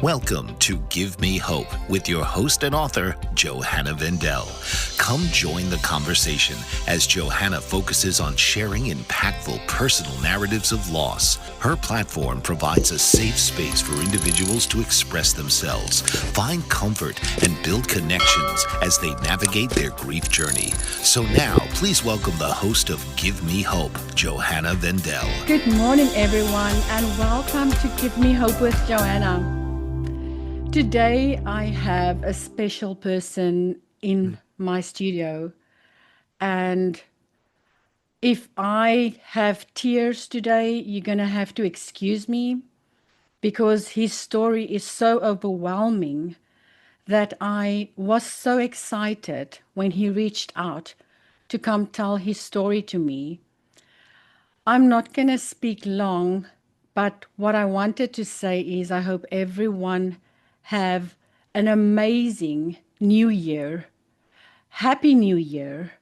Welcome to Give Me Hope with your host and author, Johanna Vendel. Come join the conversation as Johanna focuses on sharing impactful personal narratives of loss. Her platform provides a safe space for individuals to express themselves, find comfort, and build connections as they navigate their grief journey. So now, please welcome the host of Give Me Hope, Johanna Vendel. Good morning, everyone, and welcome to Give Me Hope with Johanna. Today, I have a special person in my studio, and if I have tears today, you're going to have to excuse me because his story is so overwhelming that I was so excited when he reached out to come tell his story to me. I'm not going to speak long, but what I wanted to say is I hope everyone have an amazing new year. Happy New Year.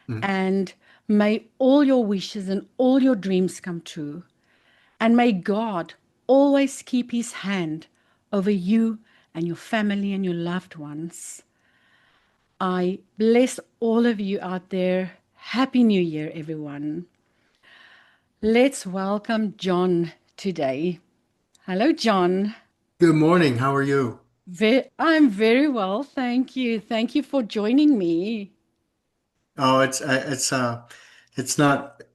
Mm. And may all your wishes and all your dreams come true. And may God always keep his hand over you and your family and your loved ones. I bless all of you out there. Happy New Year, everyone. Let's welcome John today. Hello, John. Good morning. How are you? I'm very well, thank you. Thank you for joining me. Oh, it's not.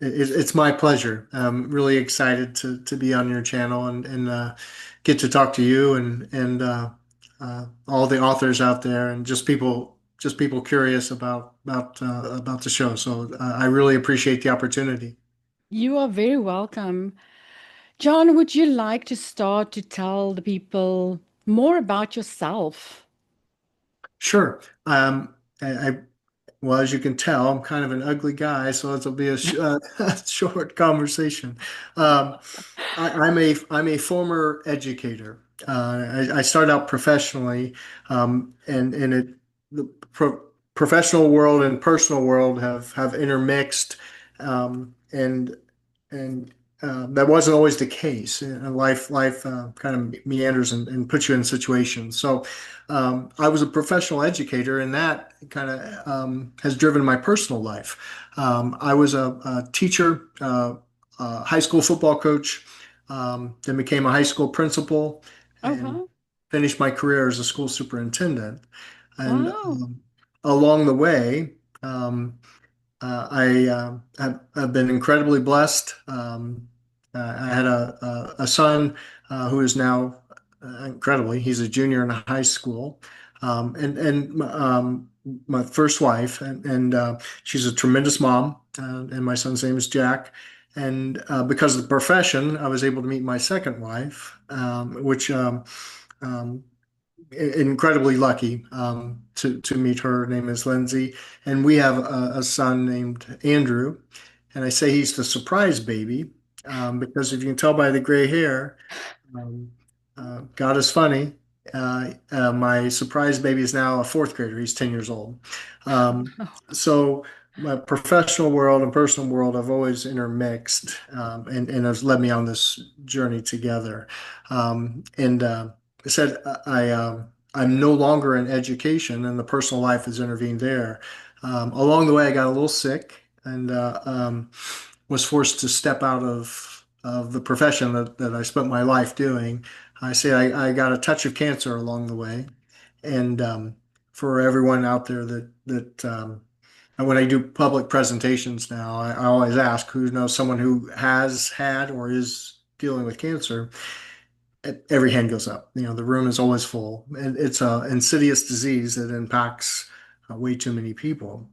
It's my pleasure. I'm really excited to be on your channel and get to talk to you and all the authors out there and just people curious about the show. So I really appreciate the opportunity. You are very welcome. John, would you like to start to tell the people more about yourself? Sure. Well, as you can tell, I'm kind of an ugly guy, so it'll be a short conversation. Um, I'm a former educator. I started out professionally, and the professional world and personal world have intermixed, and that wasn't always the case. Life kind of meanders and puts you in situations. So I was a professional educator, and that kind of has driven my personal life. I was a teacher, high school football coach, then became a high school principal, Oh, and wow. finished my career as a school superintendent. And Wow. along the way, have been incredibly blessed. I had a son who is now incredibly, he's a junior in high school. And my first wife, and she's a tremendous mom. And my son's name is Jack. And because of the profession, I was able to meet my second wife, which um, incredibly lucky to meet her. Her name is Lindsay, and we have a son named Andrew. And I say he's the surprise baby because if you can tell by the gray hair, um, God is funny. My surprise baby is now a fourth grader. He's 10 years old. Um, so my professional world and personal world have always intermixed and has led me on this journey together. And I said I'm no longer in education, and the personal life has intervened there. Along the way, I got a little sick and was forced to step out of the profession that I spent my life doing. I say I got a touch of cancer along the way, and for everyone out there that and when I do public presentations now, I always ask who knows someone who has had or is dealing with cancer. Every hand goes up. You know, the room is always full. And it's a insidious disease that impacts way too many people.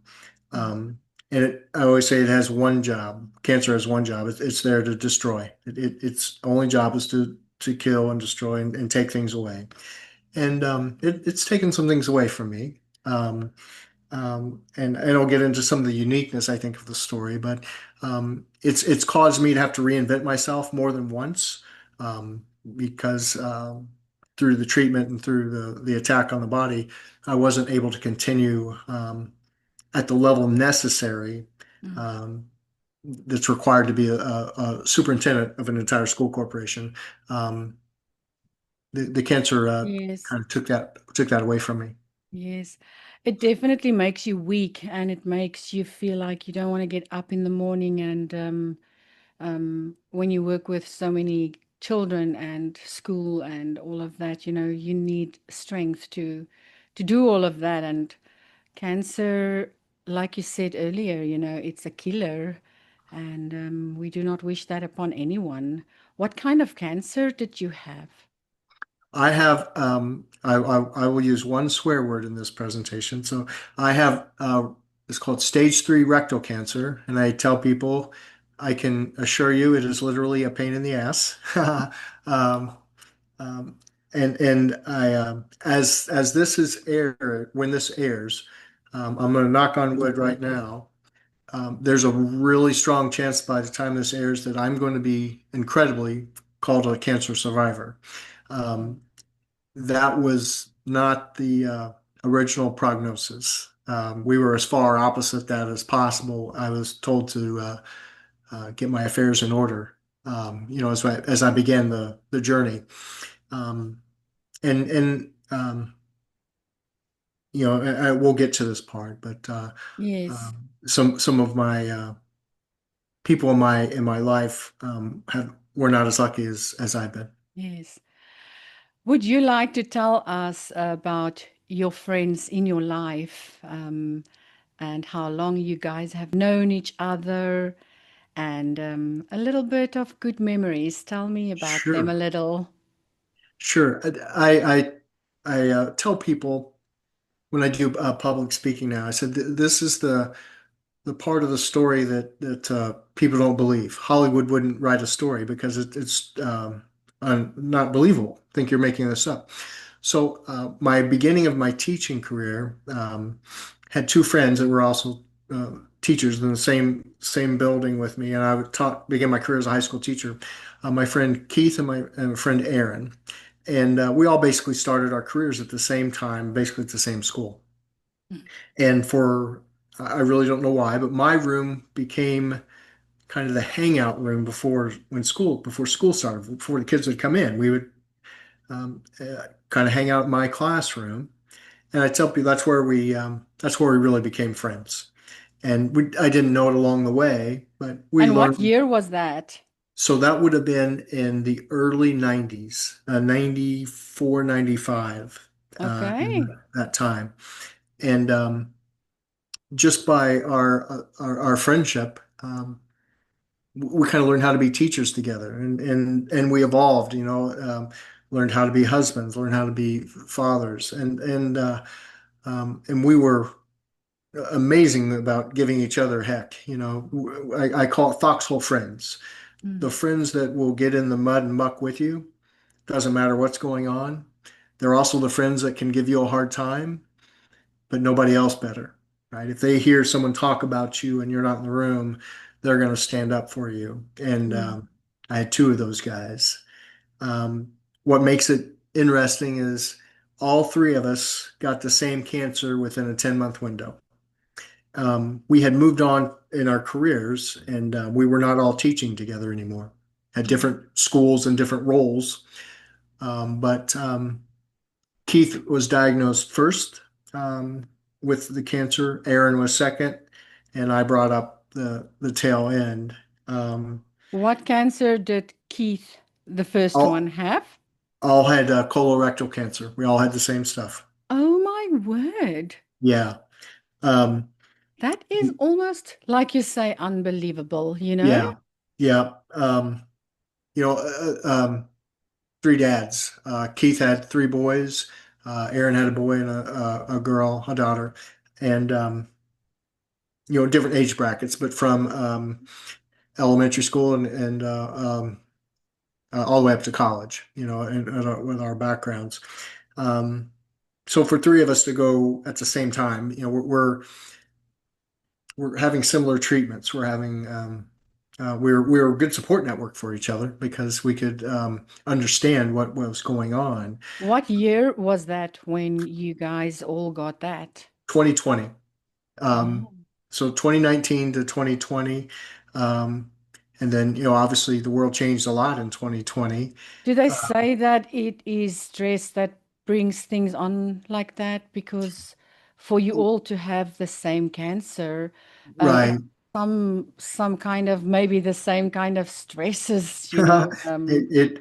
Um, I always say it has one job. Cancer has one job. It's there to destroy. Its only job is to kill and destroy and take things away. And it's taken some things away from me. And I'll get into some of the uniqueness, I think, of the story, but it's caused me to have to reinvent myself more than once because through the treatment and through the attack on the body, I wasn't able to continue at the level necessary Mm. um, that's required to be a superintendent of an entire school corporation. Um, the cancer Yes. kind of took that away from me. Yes. It definitely makes you weak and it makes you feel like you don't want to get up in the morning and when you work with so many children and school and all of that, you need strength to do all of that. And cancer, like you said earlier, it's a killer, and we do not wish that upon anyone. What kind of cancer did you have? I have I will use one swear word in this presentation. So I have it's called stage 3 rectal cancer, and I tell people I can assure you it is literally a pain in the ass. um, um, and I as this is air when this airs, I'm going to knock on wood right now. There's a really strong chance by the time this airs that I'm going to be incredibly called a cancer survivor. Um, that was not the original prognosis. We were as far opposite that as possible. I was told to get my affairs in order, as I began the journey. Um, and we'll get to this part, but Yes, some of my people in my life were not as lucky as I've been. yes. Would you like to tell us about your friends in your life, and how long you guys have known each other, and a little bit of good memories? Tell me about them a Sure, little. sure. I tell people when I do public speaking now, I said this is the part of the story that people don't believe. Hollywood wouldn't write a story because it's not believable. Think you're making this up. So my beginning of my teaching career had two friends that were also teachers in the same building with me, and I would began my career as a high school teacher. My friend Keith and my friend Aaron, and we all basically started our careers at the same time, basically at the same school. And I really don't know why, but my room became kind of the hangout room before school started, before the kids would come in. We would kind of hang out in my classroom, and I tell people that's where we really became friends. And I didn't know it along the way, but we And what learned. year was that? So that would have been in the early 90s, 94, 95, in Okay. that time. And just by our friendship, we kind of learned how to be teachers together, and we evolved. Learned how to be husbands, learned how to be fathers, and we were amazing about giving each other heck. I call it foxhole friends. The Mm, friends that will get in the mud and muck with you, doesn't matter what's going on. They're also the friends that can give you a hard time, but nobody else better, right? If they hear someone talk about you and you're not in the room, they're going to stand up for you. And mm. I had two of those guys. What makes it interesting is all three of us got the same cancer within a 10-month window. We had moved on in our careers, and we were not all teaching together anymore. Had different schools and different roles, but Keith was diagnosed first with the cancer. Aaron was second, and I brought up the tail end. Um, What cancer did Keith, the first one, all have? all had colorectal cancer. We all had the same stuff. Oh my word. Yeah. Um, That is almost, like you say, unbelievable, you know? yeah. Yeah. You know, three dads. Keith had three boys. Aaron had a boy and a girl, a daughter, and different age brackets, but from elementary school and all the way up to college. With our backgrounds. Um, so for three of us to go at the same time, we're having similar treatments. We're a good support network for each other because we could understand what was going on. What year was that when you guys all got that? 2020. Um, Oh, so 2019 to 2020. Um, And then, obviously the world changed a lot in 2020. Do they say that it is stress that brings things on like that? Because for you all to have the same cancer, it's Right. some kind of maybe the same kind of stresses, you know.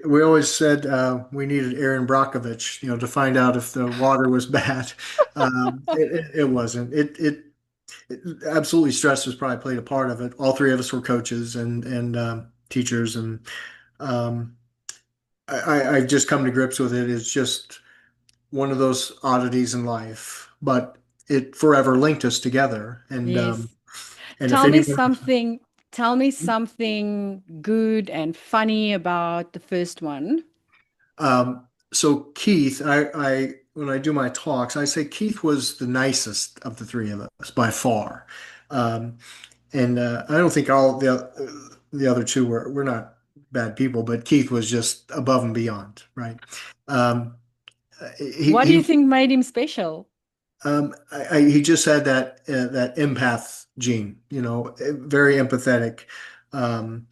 We always said we needed Aaron Brockovich, to find out if the water was bad. It wasn't. Absolutely, stress was probably played a part of it. All three of us were coaches and teachers, and um, I've just come to grips with it. It's just one of those oddities in life, but it forever linked us together. Yes. And if Tell me anyone something, tell me something good and funny about the first one. So Keith, I when I do my talks, I say Keith was the nicest of the three of us by far, um, and I don't think all the other two were not bad people, but Keith was just above and beyond, right? Um, What do you he think made him special? he just had that empath gene, very empathetic, um,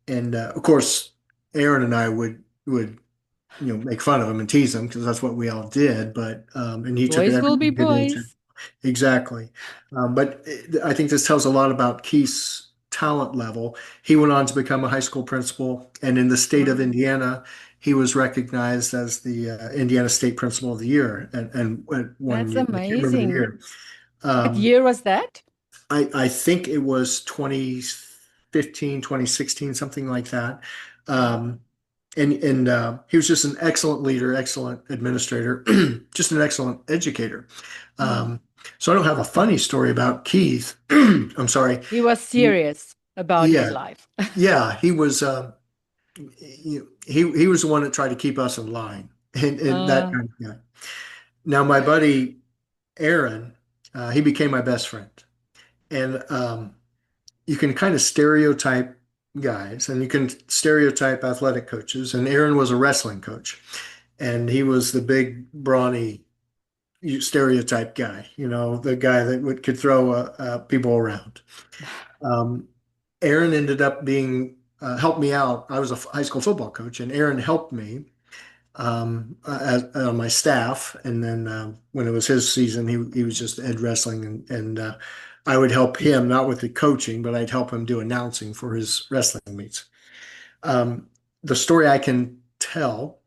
and of course, Aaron and I would make fun of him and tease him because that's what we all did. But and he took it Boys will be everything good nature. boys. Exactly. I think this tells a lot about Keith's talent level. He went on to become a high school principal, and in the state of Wow. Indiana, he was recognized as the Indiana State Principal of the Year, and one That's year, I can't remember the amazing. year. What Um, year was that? I think it was 2015, 2016, something like that. Wow. Um, and he was just an excellent leader, excellent administrator, just an excellent educator. Mm. Um, so I don't have a funny story about Keith. I'm sorry. He was serious about his Yeah, life. yeah, he was. He was the one that tried to keep us in line, and that Uh, kind of guy. Now my buddy Aaron, he became my best friend, and you can kind of stereotype guys, and you can stereotype athletic coaches. And Aaron was a wrestling coach, and he was the big, brawny stereotype guy. The guy that could throw people around. Um, Aaron ended up being helped me out. I was a high school football coach, and Aaron helped me on my staff. And then when it was his season, he was just head wrestling, and I would help him not with the coaching, but I'd help him do announcing for his wrestling meets. Um, the story I can tell,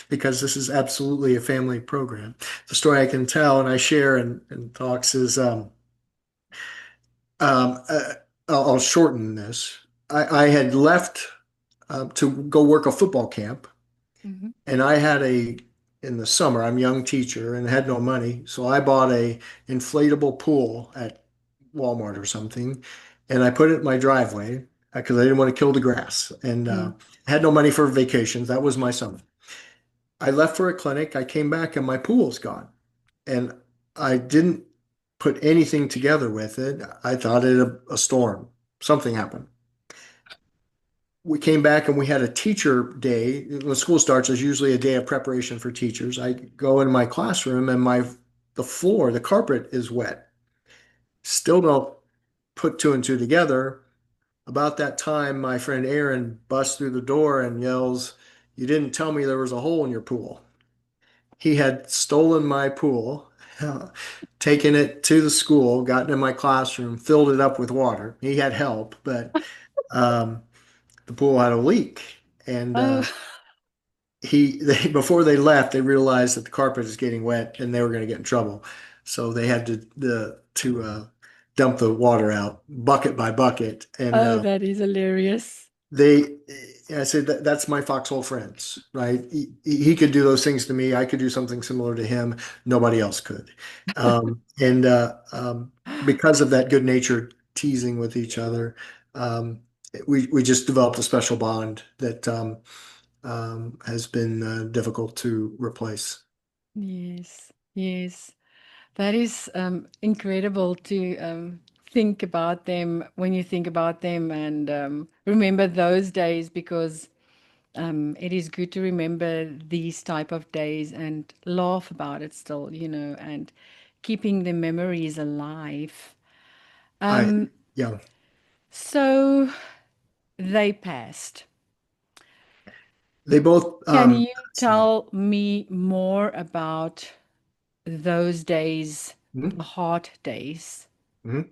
because this is absolutely a family program, the story I can tell and I share in talks is um, uh, I'll shorten this. I had left to go work a football camp, mhm. and I had in the summer, I'm a young teacher and had no money, so I bought a inflatable pool at Walmart or something, and I put it in my driveway because I didn't want to kill the grass, and Mm. had no money for vacations. That was my summer. I left for a clinic. I came back and my pool's gone, and I didn't put anything together with it. I thought it a storm. Something happened. We came back and we had a teacher day. When school starts, there's usually a day of preparation for teachers. I go in my classroom and the floor, the carpet is wet. Still don't put two and two together. About that time, my friend Aaron busts through the door and yells, "You didn't tell me there was a hole in your pool." He had stolen my pool, taken it to the school, gotten in my classroom, filled it up with water. He had help, but um, the pool had a leak. And Oh, before they left, they realized that the carpet is getting wet and they were going to get in trouble. So they had to dump the water out bucket by bucket. And oh, that is hilarious. they, I said, that's my foxhole friends, right? He could do those things to me. I could do something similar to him. Nobody else could. And because of that good natured teasing with each other, um, we just developed a special bond that has been difficult to replace. Yes, yes. That is incredible to think about them when you think about them and remember those days because it is good to remember these type of days and laugh about it still, and keeping the memories alive. I, Um, yeah, so they passed. They both Can you passed away. tell me more about those days, the Mhm, hard days? mhm.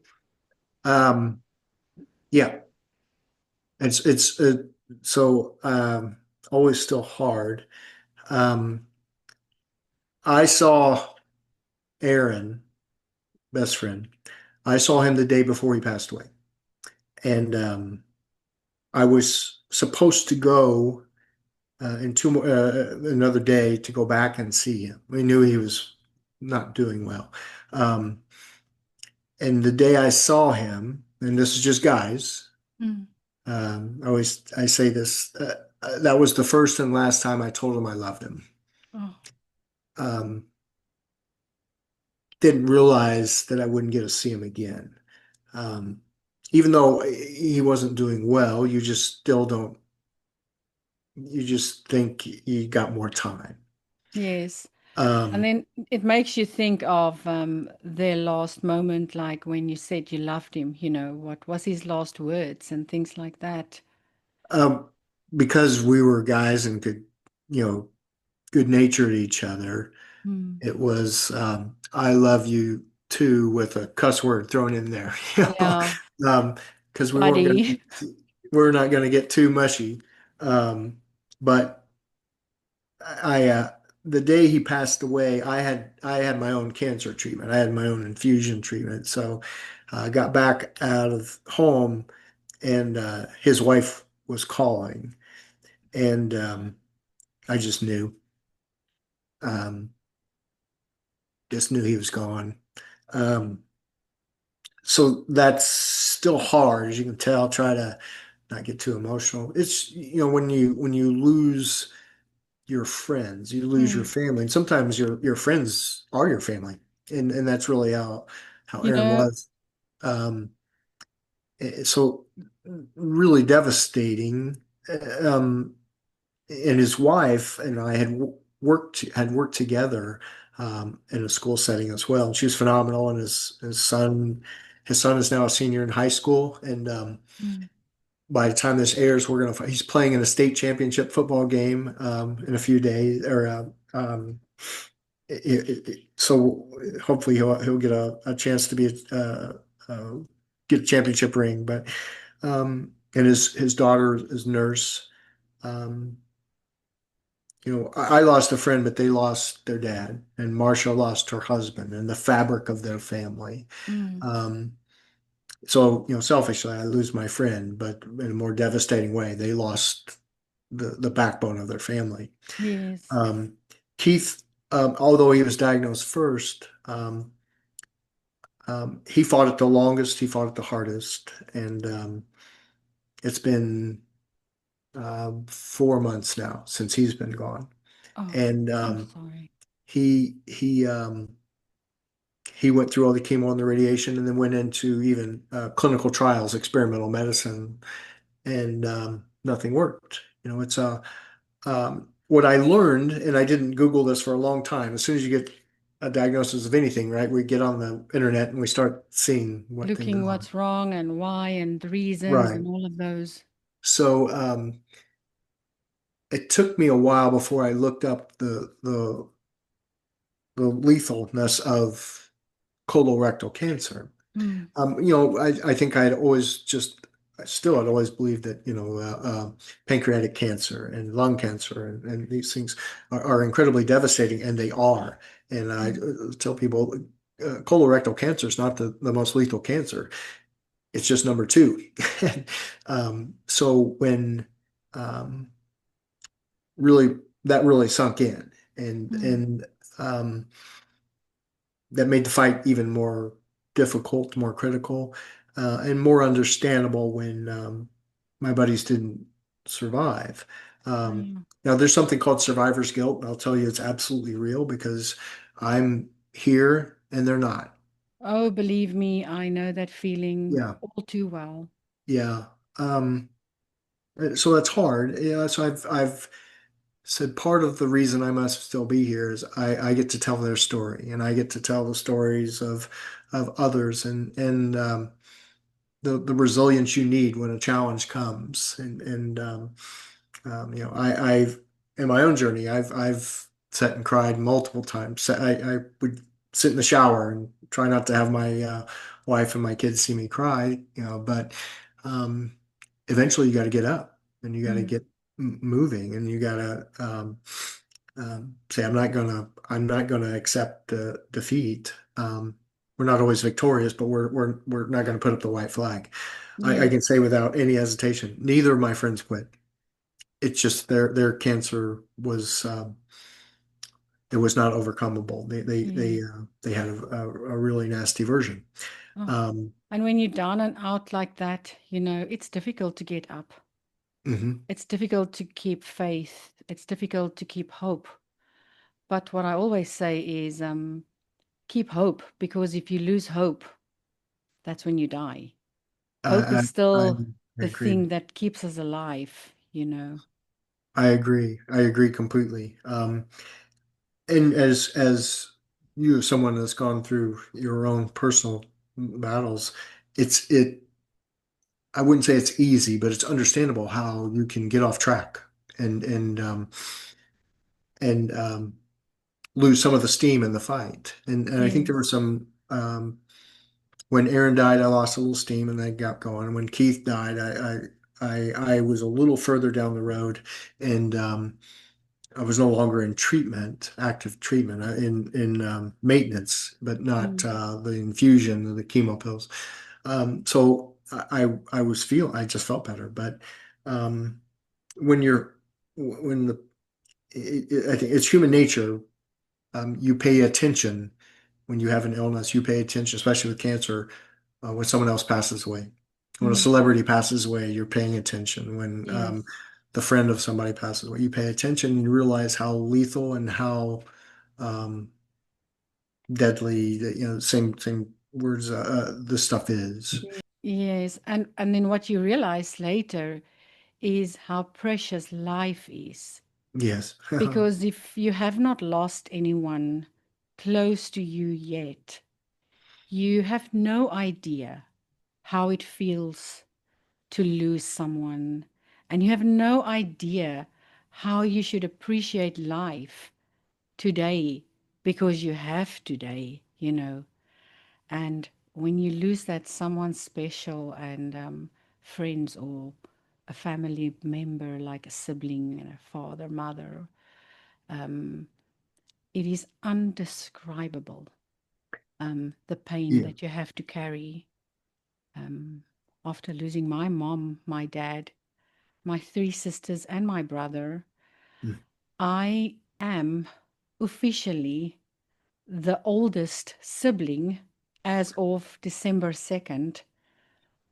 Um, yeah, it's so always still hard. Um, I saw Aaron, best friend. I saw him the day before he passed away, and I was supposed to go in another day to go back and see him. We knew he was not doing well. Um, and the day I saw him, and this is just guys, Mm. I say this, that was the first and last time I told him I loved him. Oh, Um, didn't realize that I wouldn't get to see him again. Um, even though he wasn't doing well, you just still don't, you just think you got more time. yes. And Um, then it makes you think of their last moment, like when you said you loved him, what was his last words and things like that. um, because we were guys and could, you know, good natured each other. Mm. It was "I love you too" with a cuss word thrown in there, Yeah, because buddy. we're not gonna get too mushy. But I the day he passed away, I had my own cancer treatment. I had my own infusion treatment. So I got back out of home, and his wife was calling, and I um, just knew he was gone. Um, so that's still hard, as you can tell. Try to not get too emotional. It's when you lose your friends, you lose your Mm. family, and sometimes your friends are your family, and that's really how You Aaron know, was. So really devastating. Um, and his wife and I had worked together in a school setting as well. And she was phenomenal. And his son is now a senior in high school. And mm. by the time this airs, he's playing in a state championship football game in a few days. Or so hopefully he'll get a chance to get a championship ring. But and his daughter is nurse. Um, I lost a friend, but they lost their dad, and Marcia lost her husband and the fabric of their family. Mm. Um, so, selfishly, I lose my friend, but in a more devastating way, they lost the backbone of their family. Yes. Um, Keith, although he was diagnosed first, he fought it the longest, he fought it the hardest, and it's been 4 months now since he's been gone. Oh, And I'm sorry. he he he went through all the chemo and the radiation, and then went into even clinical trials, experimental medicine, and nothing worked. It's what I learned, and I didn't Google this for a long time. As soon as you get a diagnosis of anything, right, we get on the internet and we start seeing what things Looking are. what's wrong and why and the reasons Right. and all of those. So it took me a while before I looked up the lethalness of colorectal cancer. Mm. I think I still had always believed that, pancreatic cancer and lung cancer and these things are incredibly devastating, and they are. And I Mm. tell people, colorectal cancer is not the most lethal cancer. It's just number two. So when um, really that really sunk in, and Mm. and that made the fight even more difficult, more critical, and more understandable when my buddies didn't survive. Yeah. Now, there's something called survivor's guilt, and I'll tell you it's absolutely real because I'm here and they're not. Oh, believe me, I know that feeling Yeah, all too well. yeah. Um, so that's hard. Yeah, so I've said part of the reason I must still be here is I get to tell their story, and I get to tell the stories of others, and the resilience you need when a challenge comes. I've in my own journey, I've sat and cried multiple times. I would sit in the shower and try not to have my wife and my kids see me cry, but um, eventually you got to get up and you got to Mm. get moving, and you got to say, I'm not gonna accept defeat. We're not always victorious, but we're not going to put up the white flag. I can Yes. say without any hesitation, neither of my friends quit. It's just their cancer was it was not overcomable. Yeah. They had a really nasty version. Oh. Um, And when you're down and out like that, it's difficult to get up. mhm. It's difficult to keep faith. It's difficult to keep hope. But what I always say is keep hope, because if you lose hope, that's when you die. Hope I, is still I the agree. thing that keeps us alive. I agree. I agree completely. And as you, someone that's gone through your own personal battles, it I wouldn't say it's easy, but it's understandable how you can get off track and and lose some of the steam in the fight. And I think there were Yes. some when Aaron died, I lost a little steam and then got going. When Keith died, I was a little further down the road, and I was no longer in treatment, active treatment, in maintenance, but not Mm. the infusion, the chemo pills. So I just felt better. But um, when you're when the I think it's human nature. You pay attention when you have an illness. You pay attention, especially with cancer, when someone else passes away. When a Mm. celebrity passes away, you're paying attention. When Yes. the friend of somebody passes away, you pay attention and you realize how lethal and how um, deadly, same words, this stuff is. Yes. And then what you realize later is how precious life is. Yes. Because if you have not lost anyone close to you yet, you have no idea how it feels to lose someone. And you have no idea how you should appreciate life today, because you have today. And when you lose that someone special and friends or a family member, like a sibling, a father, mother, um, it is undescribable, the pain Yeah. that you have to carry. Um, After losing my mom, my dad, my three sisters, and my brother, Mm. I am officially the oldest sibling. As of December 2nd,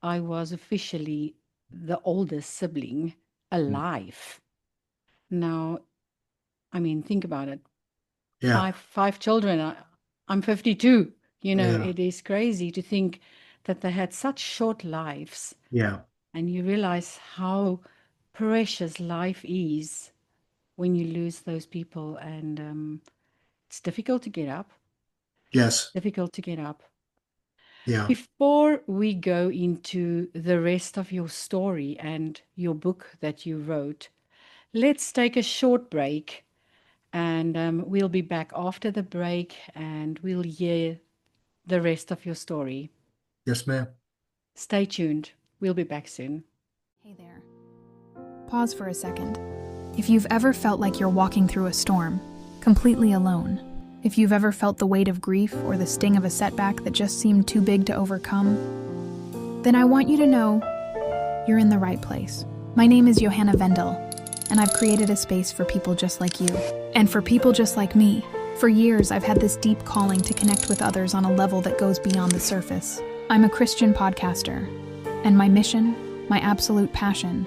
I was officially the oldest sibling Mm. alive. Now, I mean, think about it. Yeah. Five children. I'm 52. Yeah. It is crazy to think that they had such short lives, Yeah. and you realize how precious life is when you lose those people, and it's difficult to get up. Yes. Difficult to get up. Yeah. Before we go into the rest of your story and your book that you wrote, let's take a short break, and we'll be back after the break and we'll hear the rest of your story. Yes, ma'am. Stay tuned. We'll be back soon. Hey there. Pause for a second. If you've ever felt like you're walking through a storm, completely alone, if you've ever felt the weight of grief or the sting of a setback that just seemed too big to overcome, then I want you to know you're in the right place. My name is Johanna Vendel, and I've created a space for people just like you, and for people just like me. For years, I've had this deep calling to connect with others on a level that goes beyond the surface. I'm a Christian podcaster, and my mission, my absolute passion,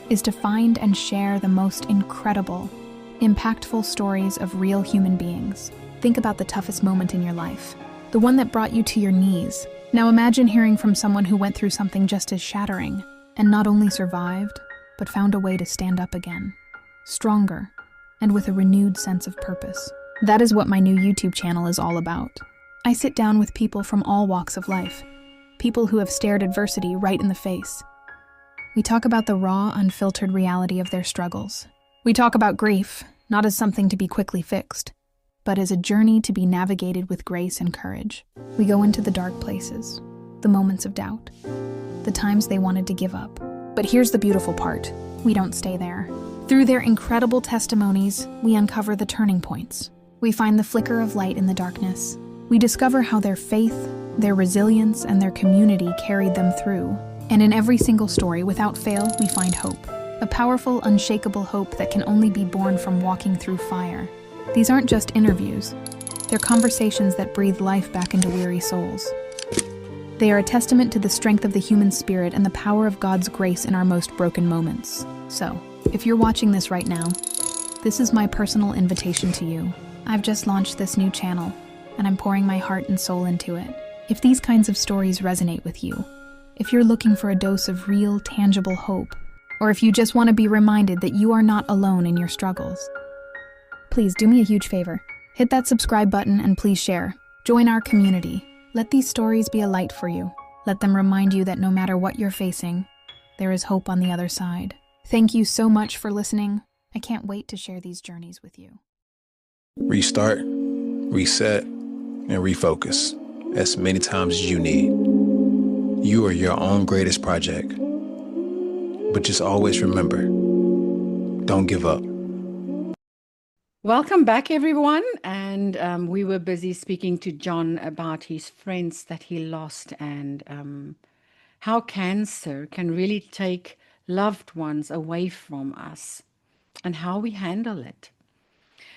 is to find and share the most incredible, impactful stories of real human beings. Think about the toughest moment in your life, the one that brought you to your knees. Now imagine hearing from someone who went through something just as shattering, and not only survived, but found a way to stand up again, stronger, and with a renewed sense of purpose. That is what my new YouTube channel is all about. I sit down with people from all walks of life, people who have stared adversity right in the face. We talk about the raw, unfiltered reality of their struggles. We talk about grief, not as something to be quickly fixed, but as a journey to be navigated with grace and courage. We go into the dark places, the moments of doubt, the times they wanted to give up. But here's the beautiful part. We don't stay there. Through their incredible testimonies, we uncover the turning points. We find the flicker of light in the darkness. We discover how their faith, their resilience, and their community carried them through. And in every single story, without fail, we find hope. A powerful, unshakable hope that can only be born from walking through fire. These aren't just interviews. They're conversations that breathe life back into weary souls. They are a testament to the strength of the human spirit and the power of God's grace in our most broken moments. So, if you're watching this right now, this is my personal invitation to you. I've just launched this new channel, and I'm pouring my heart and soul into it. If these kinds of stories resonate with you, if you're looking for a dose of real, tangible hope, or if you just want to be reminded that you are not alone in your struggles, please do me a huge favor. Hit that subscribe button and please share. Join our community. Let these stories be a light for you. Let them remind you that no matter what you're facing, there is hope on the other side. Thank you so much for listening. I can't wait to share these journeys with you. Restart, reset, and refocus as many times as you need. You are your own greatest project. But just always remember, don't give up. Welcome back, everyone. And we were busy speaking to John about his friends that he lost and how cancer can really take loved ones away from us and how we handle it.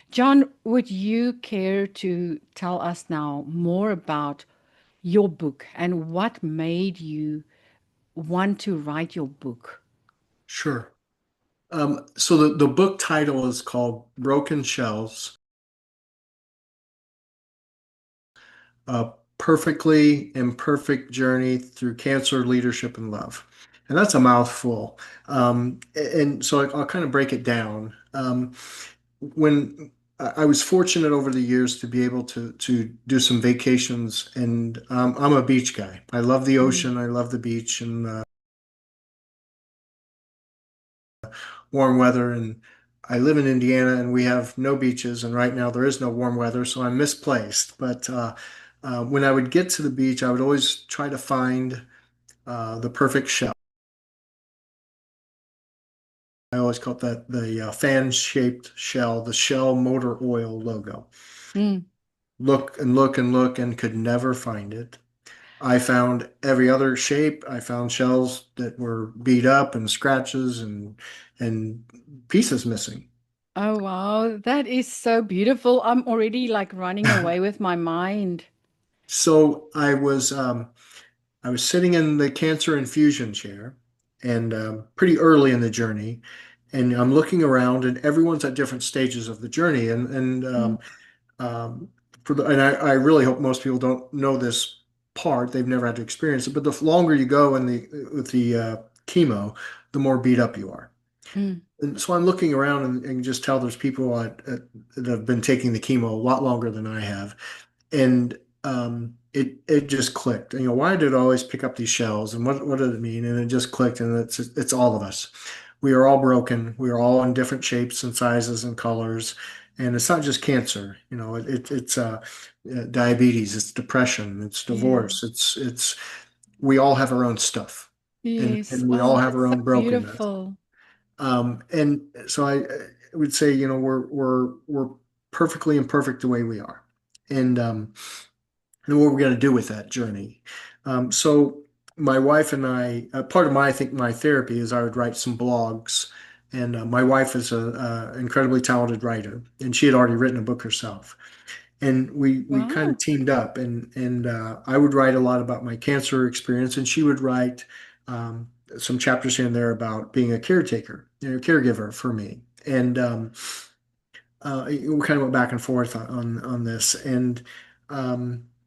John, would you care to tell us now more about your book and what made you want to write your book? Sure. So the book title is called Broken Shells, A Perfectly Imperfect Journey Through Cancer, Leadership, and Love. And that's a mouthful. And so I'll kind of break it down. When I was fortunate over the years to be able to do some vacations, and I'm a beach guy. I love the Mm, ocean. I love the beach and warm weather. And I live in Indiana, and we have no beaches. And right now there is no warm weather, so I'm misplaced. But when I would get to the beach, I would always try to find the perfect shell. I always call it that the fan-shaped shell, the Shell Motor Oil logo. mm. Look and look and look and could never find it. I found every other shape. I found shells that were beat up and scratches and pieces missing. Oh, wow. That is so beautiful. I'm already like running away with my mind. So I was sitting in the cancer infusion chair and pretty early in the journey, and I'm looking around, and everyone's at different stages of the journey, and Mm, um, and I really hope most people don't know this part. They've never had to experience it, but the longer you go in the with the chemo, the more beat up you are. mm. And so I'm looking around and just tell there's people that have been taking the chemo a lot longer than I have, and it just clicked. You know, why did I always pick up these shells, and what did it mean? And it just clicked, and it's all of us. We are all broken. We are all in different shapes and sizes and colors, and it's not just cancer. You know, it's diabetes, it's depression, it's Yeah. divorce, it's we all have our own stuff, Yes. and we all Oh, have that's our so own brokenness. beautiful. And so I would say, you know, we're perfectly imperfect the way we are, and and what we're going to do with that journey. So my wife and I, part of my, I think my therapy is I would write some blogs, and my wife is a incredibly talented writer, and she had already written a book herself, and we kind Wow. of teamed up, and I would write a lot about my cancer experience, and she would write some chapters here and there about being a caretaker, you know, caregiver for me, and we kind of went back and forth on this and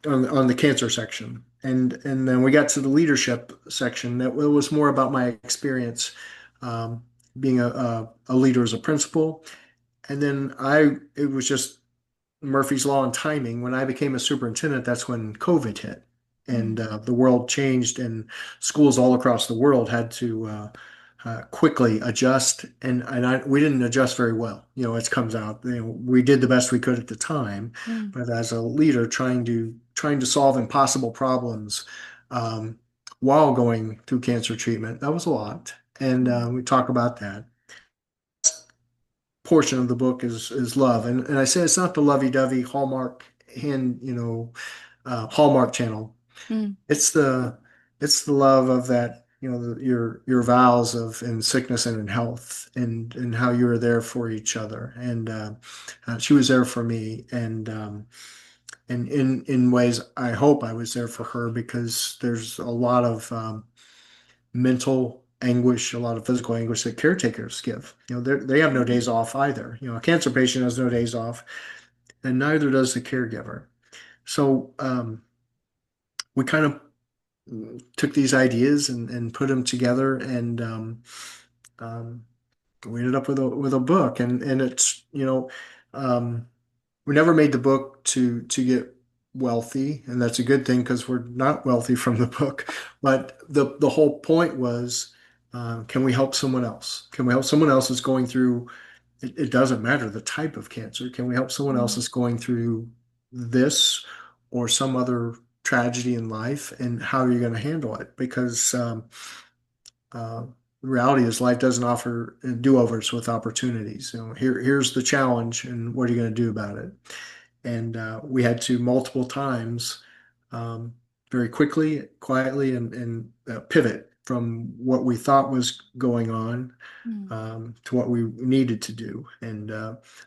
on the cancer section, and then we got to the leadership section. That it was more about my experience um, being a leader as a principal, and then I it was just Murphy's Law and timing. When I became a superintendent, that's when COVID hit. and the world changed, and schools all across the world had to quickly adjust, and we didn't adjust very well. It comes out. We did the best we could at the time, Mm. but as a leader, trying to solve impossible problems um, while going through cancer treatment, that was a lot, and Mm. we talk about that. Portion of the book is love, and I say it's not the lovey-dovey Hallmark Hallmark channel. Mm. It's the love of that, your vows of in sickness and in health, and how you were there for each other, and she was there for me, and in ways I hope I was there for her, because there's a lot of mental anguish, a lot of physical anguish that caretakers give. They have no days off either. A cancer patient has no days off, and neither does the caregiver. So we kind of took these ideas and put them together, and um, we ended up with a book, and it's we never made the book to get wealthy, and that's a good thing because we're not wealthy from the book. But the whole point was, can we help someone else? Can we help someone else that's going through? It doesn't matter the type of cancer. Can we help someone else Mm. that's going through this or some other tragedy in life, and how are you going to handle it? Because uh, the reality is life doesn't offer do-overs with opportunities. Here's the challenge, and what are you going to do about it? And we had to multiple times, um, very quickly, quietly, and pivot from what we thought was going on Mm. to what we needed to do. And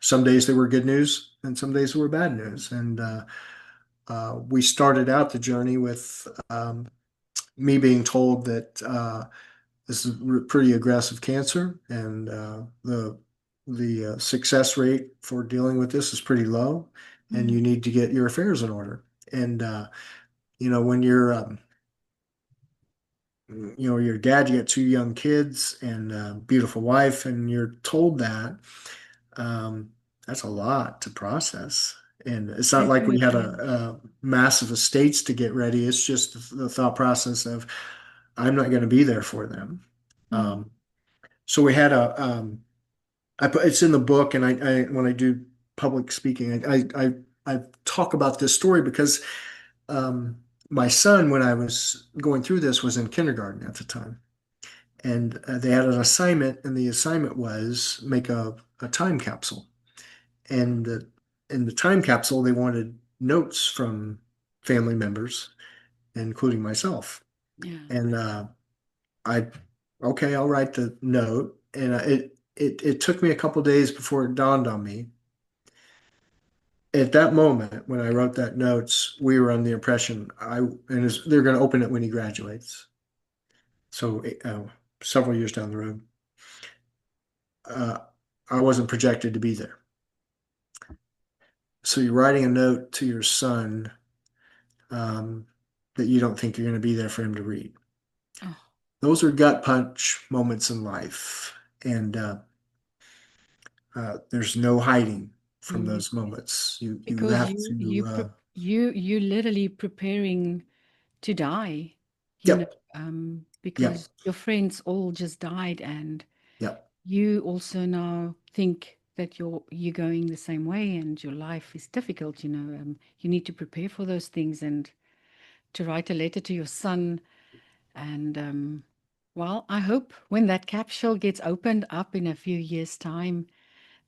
some days they were good news, and some days they were bad news. And we started out the journey with me being told that this is pretty aggressive cancer, and the success rate for dealing with this is pretty low, and you Mm. need to get your affairs in order. And when you're your dad, you got two young kids and a beautiful wife, and you're told that, um, that's a lot to process. And it's not like we had Definitely. a massive estates to get ready. It's just the thought process of, I'm not going to be there for them. Mm. So we had it's in the book, and I when I do public speaking, I talk about this story because um, my son, when I was going through this, was in kindergarten at the time, and they had an assignment, and the assignment was make a time capsule, and in the time capsule they wanted notes from family members, including myself, Yeah. and I okay, I'll write the note, and it took me a couple days before it dawned on me. At that moment, when I wrote that notes, we were on the impression they're going to open it when he graduates. So several years down the road, uh, I wasn't projected to be there. So you're writing a note to your son, um, that you don't think you're going to be there for him to read. Oh. Those are gut punch moments in life, and there's no hiding from Mm. those moments. You Because have you to. you literally preparing to die, Yep, yep, because your friends all just died, and yep. you also now think that you're going the same way, and your life is difficult. You need to prepare for those things, and to write a letter to your son. And well, I hope when that capsule gets opened up in a few years' time,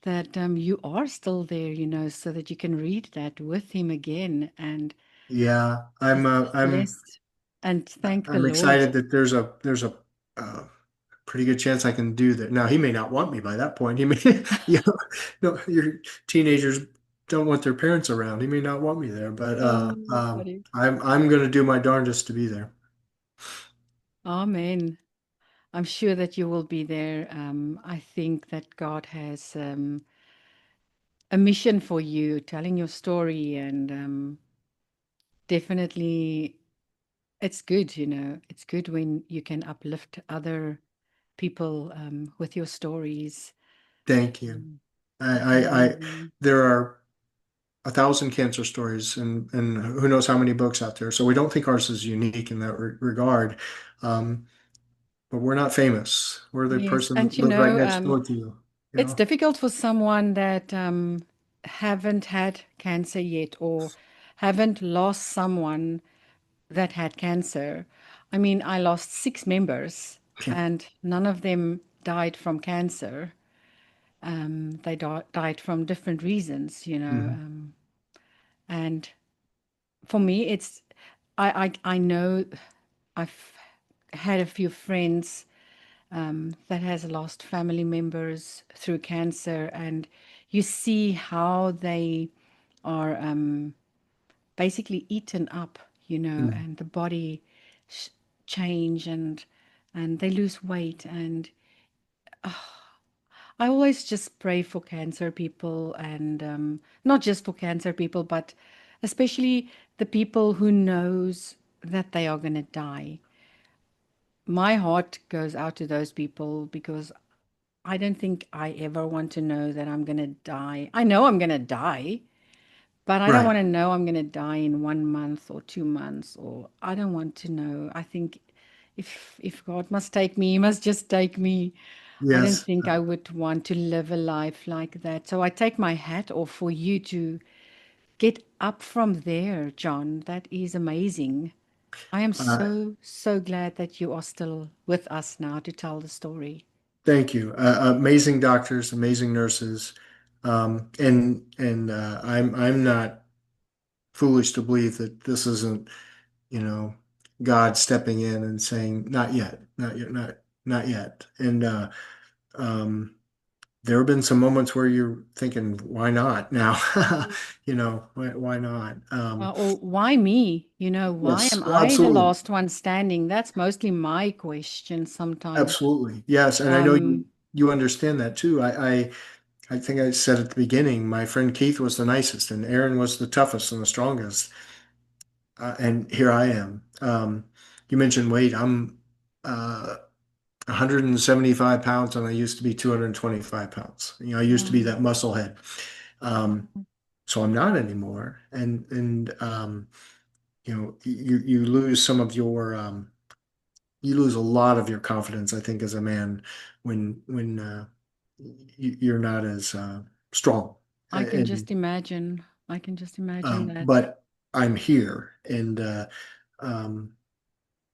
that you are still there, so that you can read that with him again and Yeah, just be blessed and thank the I'm Lord. excited that there's a uh, pretty good chance I can do that. Now he may not want me by that point. He may, you know, no, your teenagers don't want their parents around. He may not want me there, but Oh, funny. I'm going to do my darndest to be there. Amen. I'm sure that you will be there. I think that God has a mission for you, telling your story, and definitely it's good, it's good when you can uplift other people with your stories. Thank you. Um, I Amazing. there are 1,000 cancer stories and who knows how many books out there. So we don't think ours is unique in that regard. Um, but we're not famous. We're the Yes, person and that lived right next door to you. You it's know? difficult for someone that haven't had cancer yet or haven't lost someone that had cancer. I mean, I lost six members, Yeah. and none of them died from cancer. They died from different reasons, you know. Mhm. And for me, I know I've had a few friends that has lost family members through cancer, and you see how they are basically eaten up, you know, Mm. and the body sh- change and they lose weight. And I always just pray for cancer people, and not just for cancer people, but especially the people who knows that they are going to die. My heart goes out to those people because I don't think I ever want to know that I'm going to die. I know I'm going to die, but I don't Right. want to know I'm going to die in 1 month or 2 months, or I don't want to know. I think if God must take me, he must just take me. I don't Yes. think I would want to live a life like that. So I take my hat off for you to get up from there, John. That is amazing. I am Uh, so, so glad that you are still with us now to tell the story. Thank you. Amazing doctors, amazing nurses. And I'm not foolish to believe that this isn't, you know, God stepping in and saying, not yet, not yet, not yet. And um, there have been some moments where you're thinking, why not now? Why not? Or why me? You know, why Yes, am I the absolutely. last one standing? That's mostly my question sometimes. Absolutely. Yes. And I know Um, you understand that too. I think I said at the beginning, my friend Keith was the nicest and Aaron was the toughest and the strongest. And here I am. You mentioned weight. I'm 175 pounds and I used to be 225 pounds. I used to be wow. that muscle head. Um, so I'm not anymore. And you lose some of your you lose a lot of your confidence, I think, as a man when you're not as strong. I can And just imagine. I can just imagine that. but I'm here, and um,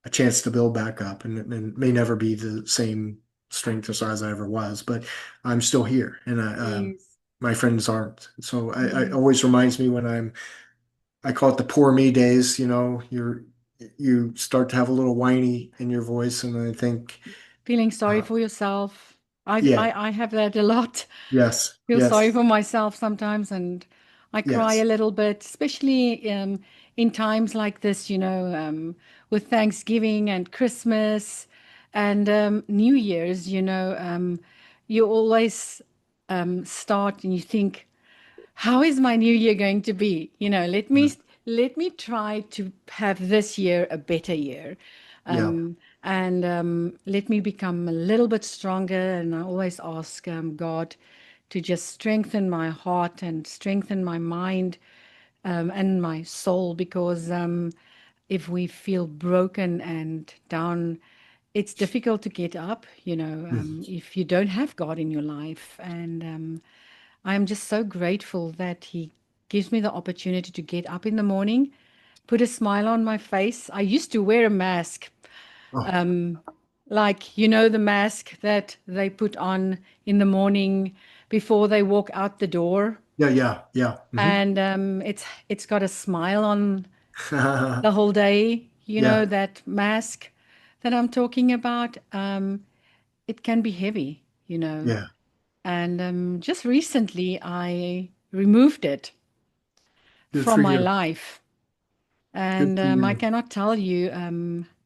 a chance to build back up, and may never be the same strength or size I ever was, but I'm still here, and Yes, my friends aren't. So I yes. always reminds me when I call it the poor me days. You start to have a little whiny in your voice, and I think, Feeling sorry uh, for yourself. I, yeah, I, I have that a lot. yes, Feel sorry yes, for myself sometimes, and I cry a yes, little bit, especially in times like this, you know, with Thanksgiving and Christmas and New Year's, you know, you always start and you think, how is my new year going to be? You know, let me try to have this year a better year. yeah. And let me become a little bit stronger. And I always ask God to just strengthen my heart and strengthen my mind and my soul, because if we feel broken and down, it's difficult to get up, you know, Mhm. if you don't have God in your life. And I'm just so grateful that He gives me the opportunity to get up in the morning, put a smile on my face. I used to wear a mask, Oh, like, you know, the mask that they put on in the morning before they walk out the door. yeah, yeah, yeah. And it's got a smile on the whole day, you know, Yeah, that mask that I'm talking about. It can be heavy, you know. yeah. And just recently, I removed it Good from for my you. life. Good And for I you. cannot tell you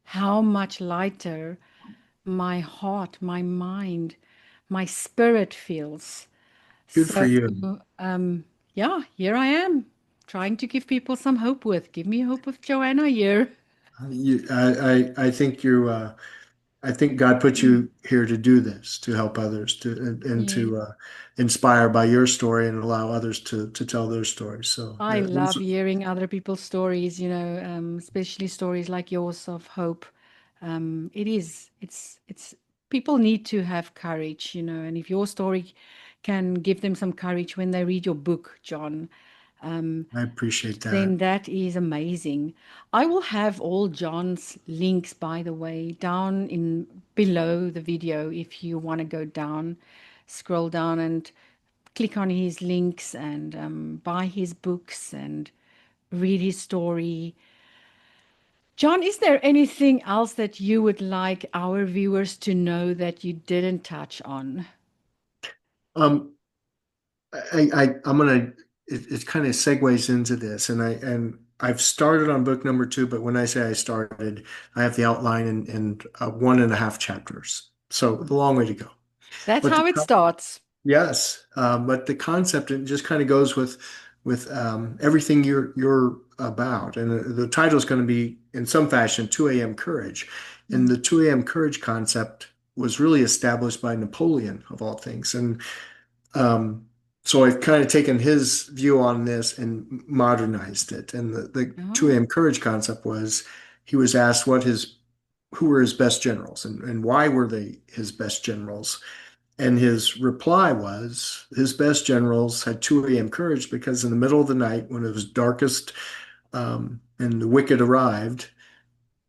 how much lighter my heart, my mind, my spirit feels. Good So, for you. yeah, here I am trying to give people some hope with. Give me hope with Joanna here. I think you. I think God put Mm. you here to do this, to help others, and Yes. to inspire by your story and allow others to tell their stories. So I yeah, love hearing other people's stories, especially stories like yours of hope. It's people need to have courage, and if your story can give them some courage when they read your book, John, um, I appreciate then that. that is amazing. I will have all John's links, by the way, down in below the video if you want to go down, scroll down and click on his links and buy his books and read his story. John, is there anything else that you would like our viewers to know that you didn't touch on? Um, I'm gonna it kind of segues into this, and I've started on book number two, but when I say I started, I have the outline and 1.5 chapters, so a long way to go. That's But how it starts. yes, but the concept it just kind of goes with everything you're about, and the title is going to be in some fashion 2 a.m. courage, and Mm. the 2 a.m. courage concept was really established by Napoleon of all things, and um, so I've kind of taken his view on this and modernized it. And the Oh, 2 a.m. courage concept was he was asked who were his best generals and why were they his best generals? And his reply was his best generals had 2 a.m. courage because in the middle of the night, when it was darkest and the wicked arrived,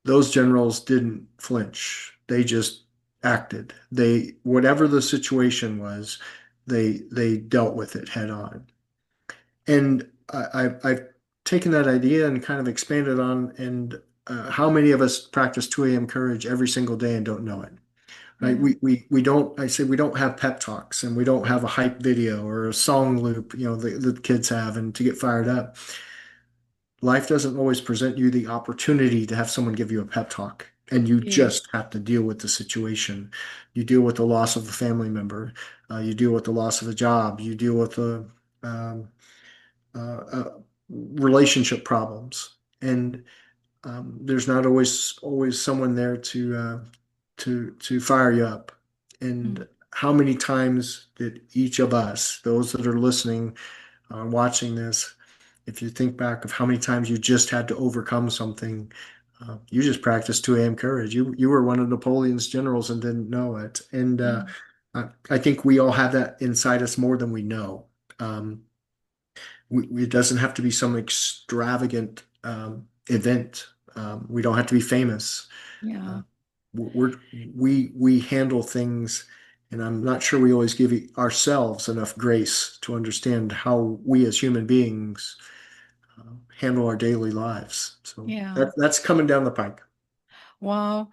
those generals didn't flinch. They just acted. Whatever the situation was, they dealt with it head on. And I've taken that idea and kind of expanded on and how many of us practice 2 a.m. courage every single day and don't know it? Right? yeah, We don't, I say we don't have pep talks and we don't have a hype video or a song loop, the kids have and to get fired up. Life doesn't always present you the opportunity to have someone give you a pep talk. And you yes, just have to deal with the situation. You deal with the loss of a family member. You deal with the loss of a job. You deal with the um, relationship problems. And there's not always someone there to fire you up. mm, And how many times did each of us, those that are listening, watching this, if you think back of how many times you just had to overcome something, you just practiced 2 a.m. courage. You were one of Napoleon's generals and didn't know it. And yeah, I think we all have that inside us more than we know. Um, it doesn't have to be some extravagant event. We don't have to be famous. Uh, yeah, we're, we handle things, and I'm not sure we always give ourselves enough grace to understand how we as human beings handle our daily lives. So yeah. that's coming down the pike. Wow.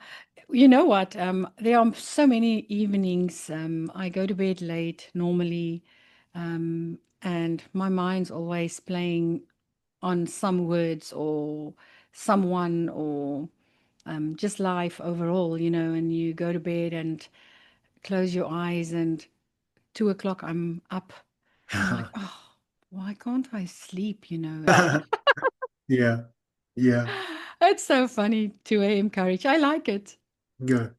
You know what? There are so many evenings. I go to bed late normally, and my mind's always playing on some words or someone or just life overall, and you go to bed and close your eyes, and 2 o'clock I'm up. I'm like, oh, why can't I sleep? Yeah, yeah, It's so funny, 2 a.m. courage. I like it. good.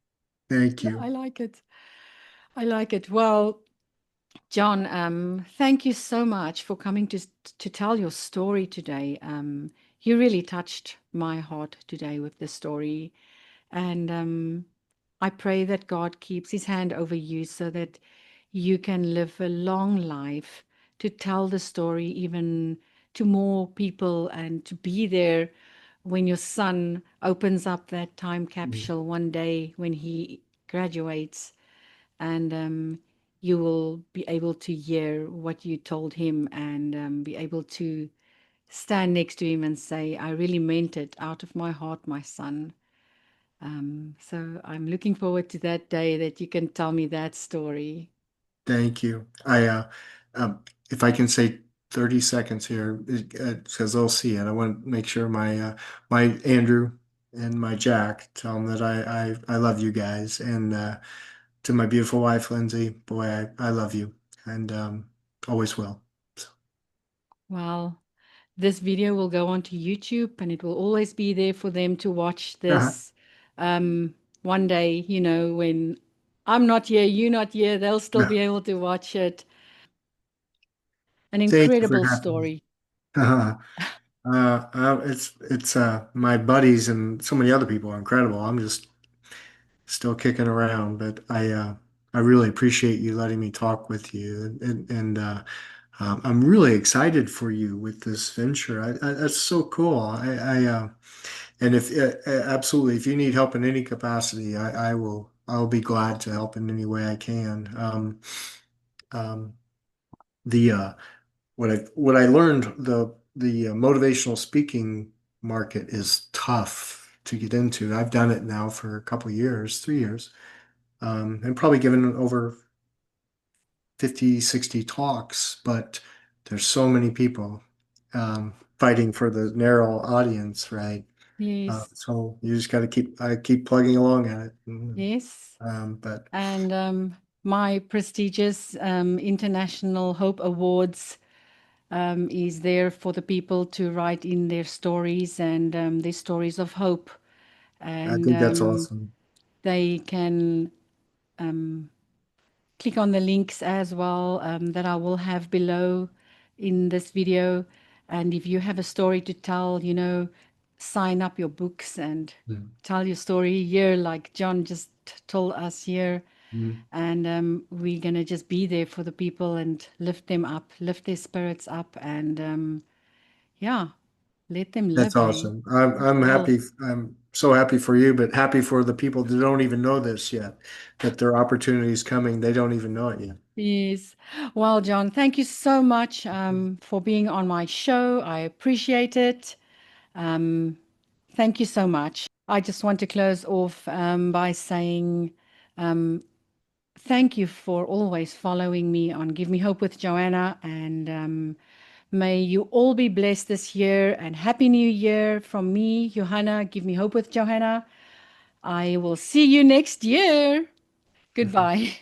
Thank I you. like it. I like it. Well, John, thank you so much for coming to tell your story today. You really touched my heart today with the story, and I pray that God keeps His hand over you so that you can live a long life to tell the story even to more people and to be there when your son opens up that time capsule one day when he graduates and you will be able to hear what you told him and be able to stand next to him and say, I really meant it out of my heart, my son. So I'm looking forward to that day that you can tell me that story. Thank you. If I can say 30 seconds here, because they'll see it. I want to make sure my Andrew and my Jack tell them that I love you guys, and to my beautiful wife Lindsay, boy, I love you, and always will. So, Well, this video will go onto YouTube and it will always be there for them to watch this. Um, one day, when I'm not here, you're not here, they'll still be able to watch it. An Thank you for incredible having me. story. It's my buddies and so many other people are incredible. I'm just still kicking around, but I really appreciate you letting me talk with you, and I'm really excited for you with this venture. That's so cool. And if absolutely, if you need help in any capacity, I will. I'll be glad to help in any way I can. Um, the what I learned, the motivational speaking market is tough to get into. I've done it now for a couple of years, 3 years, and probably given over 50, 60 talks, but there's so many people fighting for the narrow audience, right? Yes, So you just got to I keep plugging along at it. yes. But And my prestigious International Hope Awards is there for the people to write in their stories and their stories of hope. I And think that's awesome. they can click on the links as well that I will have below in this video. And if you have a story to tell, sign up your books and Mm. tell your story here, like John just told us here. Mm. And we're going to just be there for the people and lift them up, lift their spirits up, and yeah, let them That's live, hey? awesome. I'm Well, happy. I'm so happy for you, but happy for the people that don't even know this yet, that their opportunity is coming. They don't even know it yet. yes. Well, John, thank you so much for being on my show. I appreciate it. Um, thank you so much. I just want to close off by saying thank you for always following me on Give Me Hope with Johanna. And may you all be blessed this year and Happy New Year from me, Johanna. Give Me Hope with Johanna. I will see you next year. Goodbye.